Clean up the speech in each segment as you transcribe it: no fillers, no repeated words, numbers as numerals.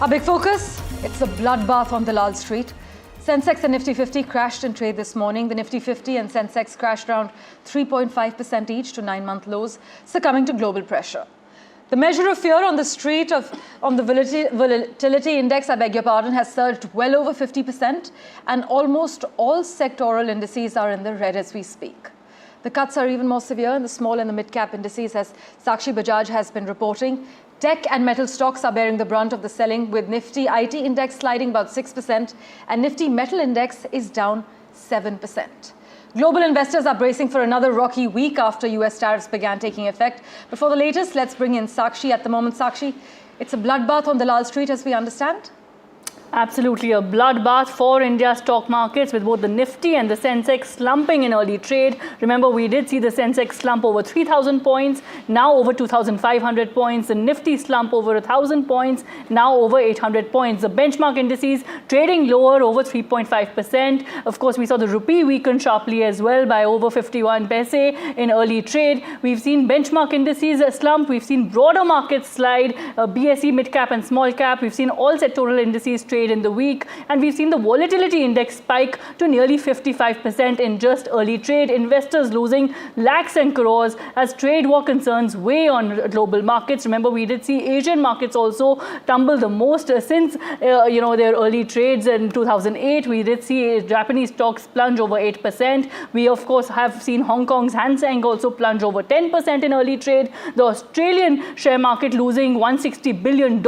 Our big focus, it's a bloodbath on Dalal Street. Sensex and Nifty 50 crashed in trade this morning. The Nifty 50 and Sensex crashed around 3.5% each to 9-month lows, succumbing to global pressure. The measure of fear on the street on the volatility index, has surged well over 50%, and almost all sectoral indices are in the red as we speak. The cuts are even more severe in the small and the mid-cap indices, as Sakshi Bajaj has been reporting. Tech and metal stocks are bearing the brunt of the selling, with Nifty IT index sliding about 6% and Nifty metal index is down 7%. Global investors are bracing for another rocky week after US tariffs began taking effect. But for the latest, let's bring in Sakshi. At the moment, Sakshi, it's a bloodbath on Dalal Street as we understand. Absolutely a bloodbath for India stock markets, with both the Nifty and the Sensex slumping in early trade. Remember, we did see the Sensex slump over 3,000 points, now over 2,500 points. The Nifty slump over 1,000 points, now over 800 points. The benchmark indices trading lower over 3.5%. Of course, we saw the rupee weaken sharply as well by over 51 paise in early trade. We've seen benchmark indices slump. We've seen broader markets slide, BSE mid-cap and small cap. We've seen all sectoral indices trade in the week, and we've seen the volatility index spike to nearly 55% in just early trade. Investors losing lakhs and crores as trade war concerns weigh on global markets. Remember, we did see Asian markets also tumble the most since their early trades in 2008. We did see Japanese stocks plunge over 8%. We of course have seen Hong Kong's Hang Seng also plunge over 10% in early trade. The Australian share market losing $160 billion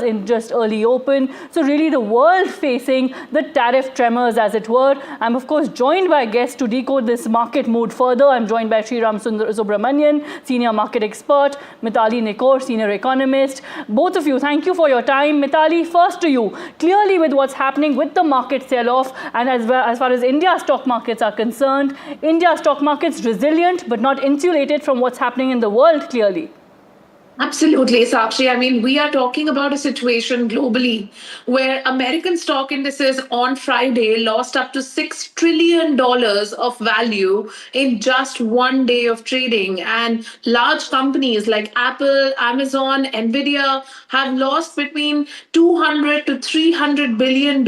in just early open. So really the world facing the tariff tremors, as it were. I'm of course joined by guests to decode this market mood further. I'm joined by Sriram Subramanian, senior market expert, Mitali Nikor, senior economist. Both of you, thank you for your time. Mitali, first to you. Clearly, with what's happening with the market sell-off, and as far as India's stock markets are concerned, India's stock markets resilient but not insulated from what's happening in the world, clearly. Absolutely, Sakshi. I mean, we are talking about a situation globally where American stock indices on Friday lost up to $6 trillion of value in just one day of trading. And large companies like Apple, Amazon, Nvidia have lost between $200 to $300 billion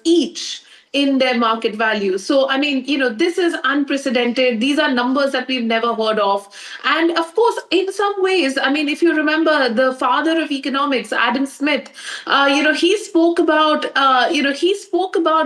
each in their market value. So, I mean, this is unprecedented. These are numbers that we've never heard of. And of course, in some ways, I mean, if you remember the father of economics, Adam Smith, he spoke about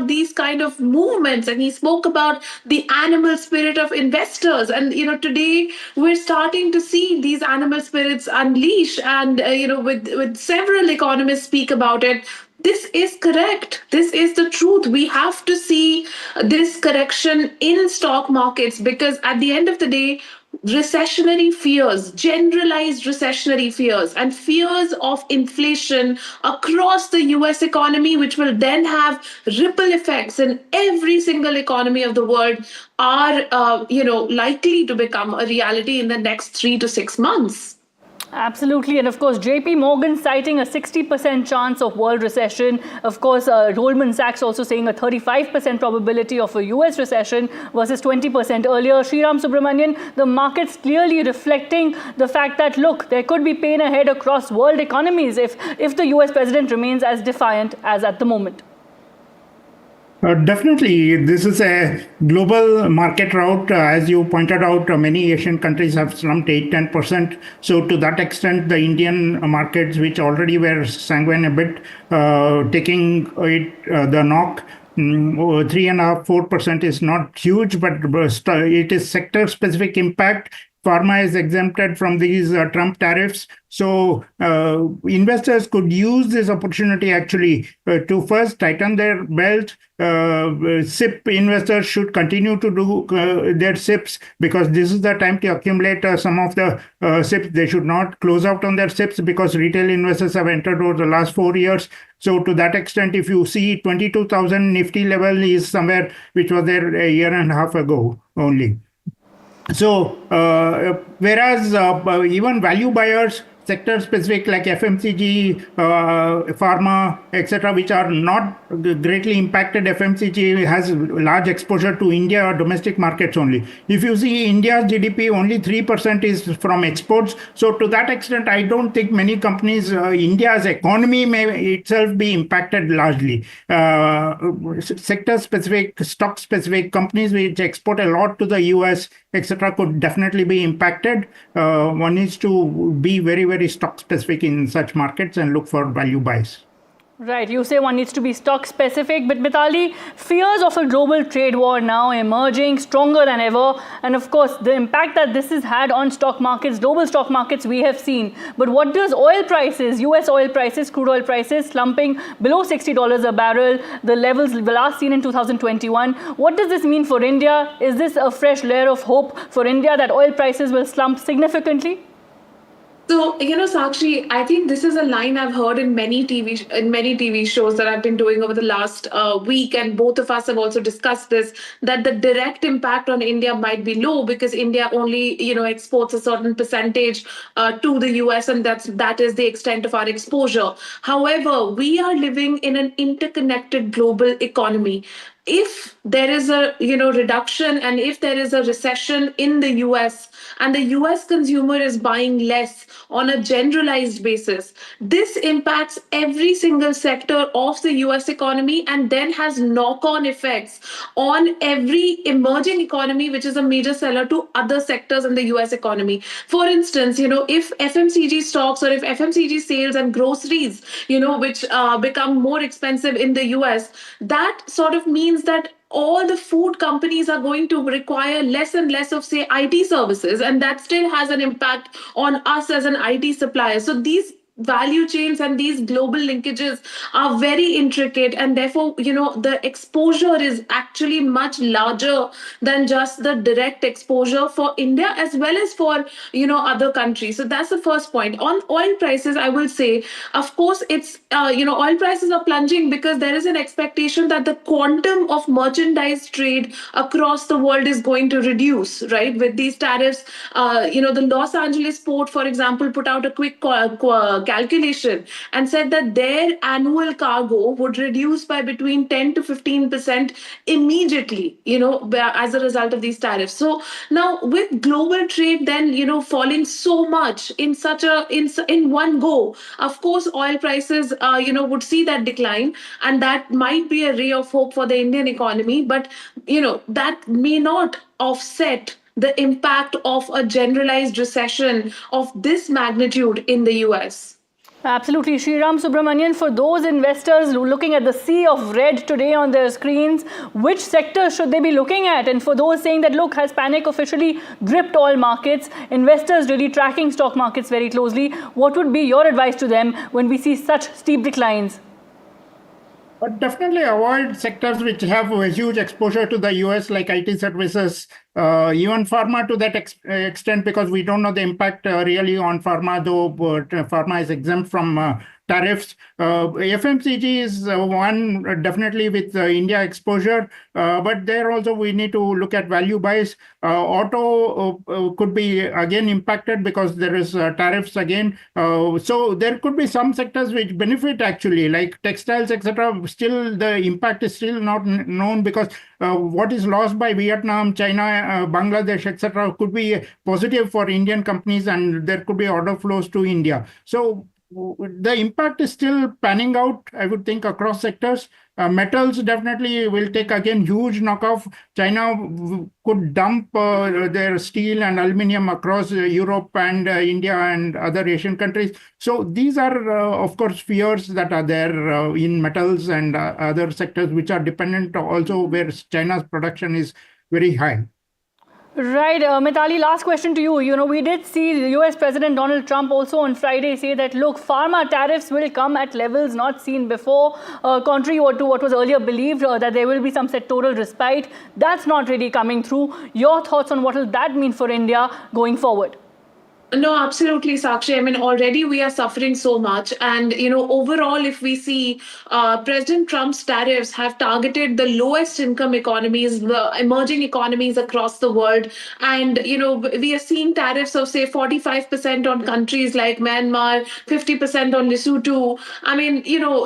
these kind of movements, and he spoke about the animal spirit of investors. And, today we're starting to see these animal spirits unleash. And, with several economists speak about it. This is correct. This is the truth. We have to see this correction in stock markets, because at the end of the day, recessionary fears, generalized recessionary fears, and fears of inflation across the US economy, which will then have ripple effects in every single economy of the world, are likely to become a reality in the next 3 to 6 months. Absolutely. And of course, JP Morgan citing a 60% chance of world recession. Of course, Goldman Sachs also saying a 35% probability of a US recession versus 20% earlier. Sriram Subramanian, the market's clearly reflecting the fact that, look, there could be pain ahead across world economies if the US president remains as defiant as at the moment. Definitely, this is a global market rout. As you pointed out, many Asian countries have slumped 8-10%. So to that extent, the Indian markets, which already were sanguine a bit, taking the knock, 3.5-4% is not huge, but it is sector-specific impact. Pharma is exempted from these Trump tariffs. So investors could use this opportunity actually to first tighten their belt. SIP investors should continue to do their SIPs, because this is the time to accumulate some of the SIPs. They should not close out on their SIPs, because retail investors have entered over the last 4 years. So to that extent, if you see 22,000 Nifty level is somewhere which was there a year and a half ago only. So, whereas even value buyers sector specific like FMCG, pharma, etc., which are not greatly impacted. FMCG has large exposure to India or domestic markets only. If you see India's GDP, only 3% is from exports. So to that extent, I don't think many companies, India's economy may itself be impacted largely. Sector specific, stock specific companies which export a lot to the US, etc., could definitely be impacted. One needs to be very, very stock specific in such markets and look for value buys. Right, you say one needs to be stock specific, but Mithali, fears of a global trade war now emerging stronger than ever. And of course, the impact that this has had on stock markets, global stock markets, we have seen. But what does oil prices, US oil prices, crude oil prices slumping below $60 a barrel, the levels last seen in 2021, what does this mean for India? Is this a fresh layer of hope for India that oil prices will slump significantly? So, Sakshi, I think this is a line I've heard in many TV shows that I've been doing over the last week, and both of us have also discussed this, that the direct impact on India might be low because India only, exports a certain percentage to the US, and that is the extent of our exposure. However, we are living in an interconnected global economy. If there is a reduction and if there is a recession in the US and the US consumer is buying less on a generalized basis, this impacts every single sector of the US economy and then has knock-on effects on every emerging economy, which is a major seller to other sectors in the US economy. For instance, if FMCG stocks or if FMCG sales and groceries, which become more expensive in the US, that sort of means that all the food companies are going to require less and less of, say, IT services, and that still has an impact on us as an IT supplier. So these value chains and these global linkages are very intricate, and therefore the exposure is actually much larger than just the direct exposure for India as well as for other countries. So that's the first point. On oil prices, I will say, of course, it's oil prices are plunging because there is an expectation that the quantum of merchandise trade across the world is going to reduce, right? With these tariffs, the Los Angeles port, for example, put out a quick calculation and said that their annual cargo would reduce by between 10 to 15% immediately, as a result of these tariffs. So now with global trade then, falling so much in one go, of course, oil prices, would see that decline, and that might be a ray of hope for the Indian economy. But, that may not offset the impact of a generalized recession of this magnitude in the US. Absolutely. Sriram Subramanian, for those investors looking at the sea of red today on their screens, which sectors should they be looking at? And for those saying that, look, has panic officially gripped all markets, investors really tracking stock markets very closely, what would be your advice to them when we see such steep declines? But definitely avoid sectors which have a huge exposure to the US, like IT services, even pharma to that extent, because we don't know the impact really on pharma, though pharma is exempt from tariffs. FMCG is one definitely with India exposure, but there also we need to look at value buys. Auto could be again impacted because there is tariffs again. So there could be some sectors which benefit actually, like textiles, etc. Still, the impact is still not known because what is lost by Vietnam, China, Bangladesh, etc. could be positive for Indian companies, and there could be order flows to India. So the impact is still panning out, I would think, across sectors. Metals definitely will take again huge knockoff. China could dump their steel and aluminium across Europe and India and other Asian countries. So these are, of course, fears that are there in metals and other sectors which are dependent also where China's production is very high. Right. Mithali, last question to you. We did see the US President Donald Trump also on Friday say that, look, pharma tariffs will come at levels not seen before, contrary to what was earlier believed, that there will be some sectoral respite. That's not really coming through. Your thoughts on what will that mean for India going forward? No, absolutely, Sakshi. I mean, already we are suffering so much. And, overall, if we see President Trump's tariffs have targeted the lowest income economies, the emerging economies across the world. And, we are seeing tariffs of, say, 45% on countries like Myanmar, 50% on Lesotho. I mean,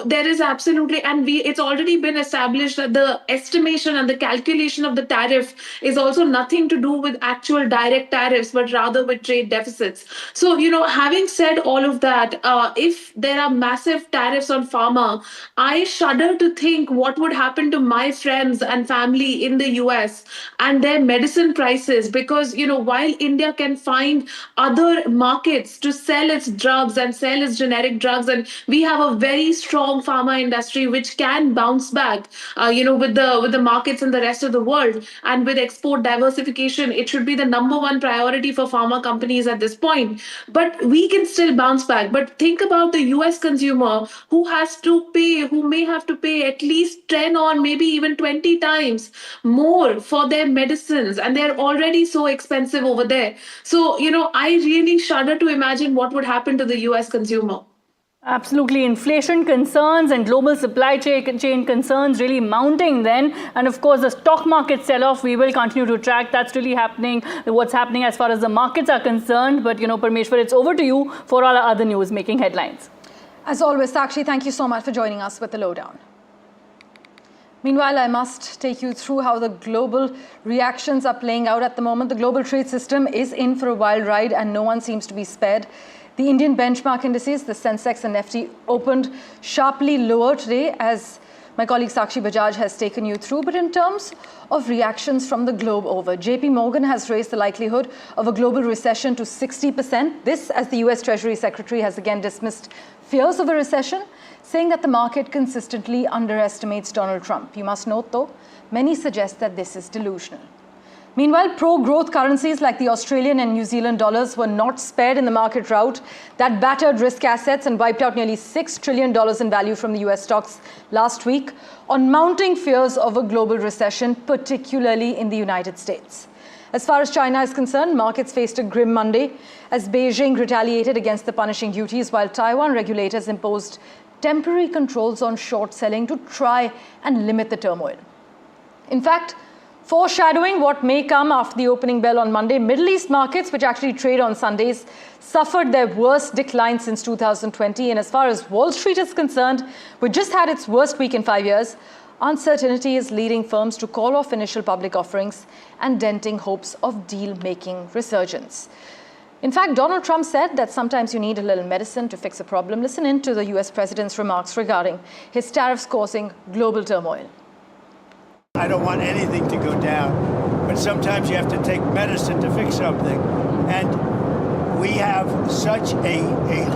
there is absolutely, and it's already been established that the estimation and the calculation of the tariff is also nothing to do with actual direct tariffs, but rather with trade deficits. So, having said all of that, if there are massive tariffs on pharma, I shudder to think what would happen to my friends and family in the US and their medicine prices. Because, while India can find other markets to sell its drugs and sell its generic drugs, and we have a very strong pharma industry which can bounce back, with the markets in the rest of the world, and with export diversification, it should be the number one priority for pharma companies at this point. But we can still bounce back. But think about the US consumer who may have to pay at least 10 or maybe even 20 times more for their medicines, and they're already so expensive over there. So, I really shudder to imagine what would happen to the US consumer. Absolutely. Inflation concerns and global supply chain concerns really mounting then. And of course, the stock market sell-off, we will continue to track. That's really happening, what's happening as far as the markets are concerned. But, Parmeshwar, it's over to you for all our other news making headlines. As always, Sakshi, thank you so much for joining us with the lowdown. Meanwhile, I must take you through how the global reactions are playing out at the moment. The global trade system is in for a wild ride and no one seems to be spared. The Indian benchmark indices, the Sensex and Nifty, opened sharply lower today, as my colleague Sakshi Bajaj has taken you through. But in terms of reactions from the globe over, JP Morgan has raised the likelihood of a global recession to 60%. This, as the US Treasury Secretary has again dismissed fears of a recession, saying that the market consistently underestimates Donald Trump. You must note, though, many suggest that this is delusional. Meanwhile, pro-growth currencies like the Australian and New Zealand dollars were not spared in the market rout that battered risk assets and wiped out nearly $6 trillion in value from the US stocks last week on mounting fears of a global recession, particularly in the United States. As far as China is concerned, markets faced a grim Monday as Beijing retaliated against the punishing duties, while Taiwan regulators imposed temporary controls on short selling to try and limit the turmoil. In fact, foreshadowing what may come after the opening bell on Monday, Middle East markets, which actually trade on Sundays, suffered their worst decline since 2020. And as far as Wall Street is concerned, which just had its worst week in 5 years, uncertainty is leading firms to call off initial public offerings and denting hopes of deal-making resurgence. In fact, Donald Trump said that sometimes you need a little medicine to fix a problem. Listen in to the US president's remarks regarding his tariffs causing global turmoil. I don't want anything to go down, but sometimes you have to take medicine to fix something. And we have such a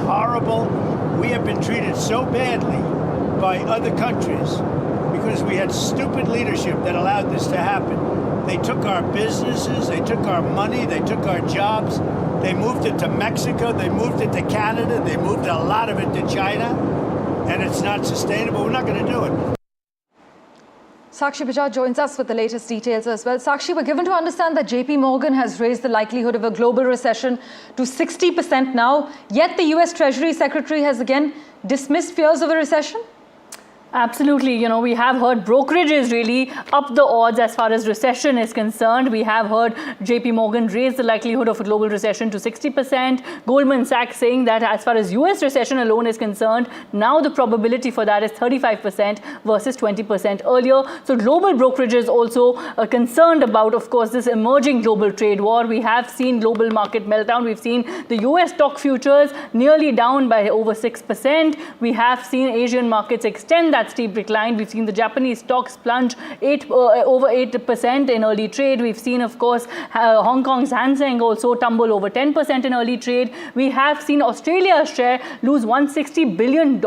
horrible, we have been treated so badly by other countries because we had stupid leadership that allowed this to happen. They took our businesses, they took our money, they took our jobs, they moved it to Mexico, they moved it to Canada, they moved a lot of it to China, and it's not sustainable. We're not going to do it. Sakshi Bajaj joins us with the latest details as well. Sakshi, we're given to understand that JP Morgan has raised the likelihood of a global recession to 60% now, yet the US Treasury Secretary has again dismissed fears of a recession? Absolutely. We have heard brokerages really up the odds as far as recession is concerned. We have heard JP Morgan raise the likelihood of a global recession to 60%. Goldman Sachs saying that as far as US recession alone is concerned, now the probability for that is 35% versus 20% earlier. So global brokerages also are concerned about, of course, this emerging global trade war. We have seen global market meltdown. We've seen the US stock futures nearly down by over 6%. We have seen Asian markets extend that steep decline. We've seen the Japanese stocks plunge over 8% in early trade. We've seen, of course, Hong Kong's Hang Seng also tumble over 10% in early trade. We have seen Australia's share lose $160 billion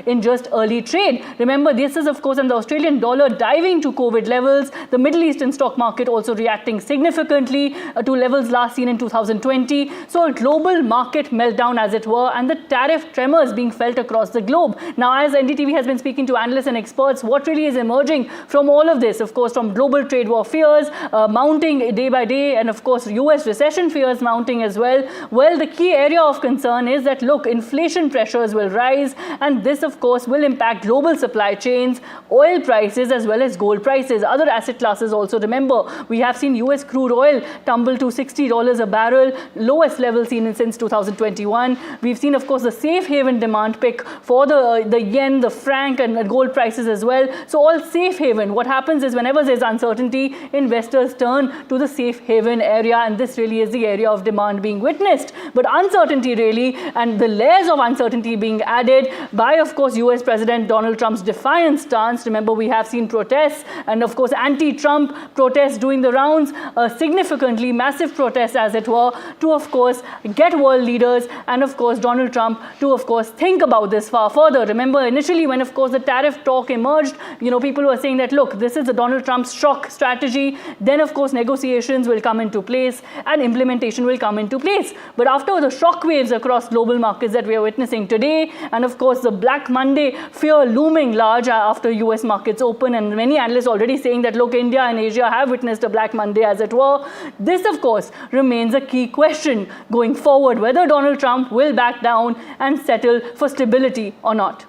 in just early trade. Remember, this is, of course, and the Australian dollar diving to COVID levels. The Middle Eastern stock market also reacting significantly to levels last seen in 2020. So a global market meltdown, as it were, and the tariff tremors being felt across the globe. Now, as NDTV has been speaking speaking to analysts and experts, what really is emerging from all of this? Of course, from global trade war fears mounting day by day, and of course, US recession fears mounting as well. Well, the key area of concern is that, look, inflation pressures will rise, and this, of course, will impact global supply chains, oil prices, as well as gold prices. Other asset classes also. Remember, we have seen US crude oil tumble to $60 a barrel, lowest level seen since 2021. We've seen, of course, the safe haven demand pick for the yen, the franc, and gold prices as well. So all safe haven. What happens is whenever there's uncertainty, investors turn to the safe haven area, and this really is the area of demand being witnessed. But uncertainty really, and the layers of uncertainty being added by, of course, US President Donald Trump's defiant stance. Remember, we have seen protests and, of course, anti-Trump protests doing the rounds, significantly massive protests, as it were, to, of course, get world leaders and, of course, Donald Trump to, of course, think about this far further. Remember, initially, when, of course, the tariff talk emerged, people were saying that, look, this is Donald Trump's shock strategy. Then, of course, negotiations will come into place and implementation will come into place. But after the shock waves across global markets that we are witnessing today, and, of course, the Black Monday fear looming large after US markets open, and many analysts already saying that, look, India and Asia have witnessed a Black Monday, as it were. This, of course, remains a key question going forward, whether Donald Trump will back down and settle for stability or not.